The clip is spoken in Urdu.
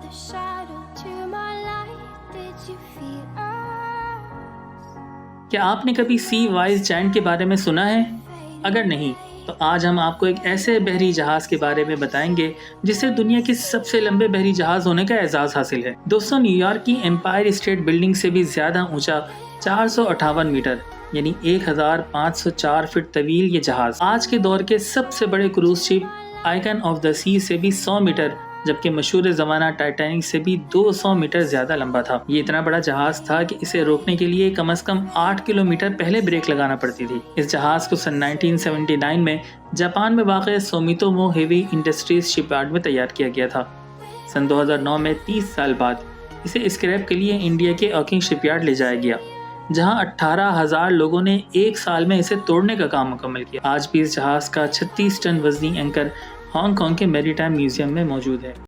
the shadow to my light. Did you feel us? کیا آپ نے کبھی سی وائز جائنٹ کے بارے میں سنا ہے؟ اگر نہیں تو آج ہم آپ کو ایک ایسے بحری جہاز کے بارے میں بتائیں گے جسے دنیا کے سب سے لمبے بحری جہاز ہونے کا اعزاز حاصل ہے۔ دوستوں، نیو یارک کی ایمپائر اسٹیٹ بلڈنگ سے بھی زیادہ اونچا 458 میٹر یعنی 1504 فٹ طویل یہ جہاز آج کے دور کے سب سے بڑے cruise ship Icon of the Sea سے بھی 100 میٹر جبکہ مشہور زمانہ ٹائٹینک سے بھی 200 میٹر زیادہ لمبا تھا۔ یہ اتنا بڑا جہاز تھا کہ اسے روکنے کے لیے کم از کم 8 کلومیٹر پہلے بریک لگانا پڑتی تھی۔ اس جہاز کو سن 1979 میں جاپان میں واقع سومیتومو ہیوی انڈسٹریز شپ یارڈ میں تیار کیا گیا تھا۔ سن 2009 میں 30 سال بعد اسے اسکریپ کے لیے انڈیا کے اوکنگ شپ یارڈ لے جایا گیا، جہاں 18,000 لوگوں نے ایک سال میں اسے توڑنے کا کام مکمل کیا۔ آج بھی اس جہاز کا 36 ٹن وزنی اینکر ہانگ کانگ کے میری ٹائم میوزیم میں موجود ہے۔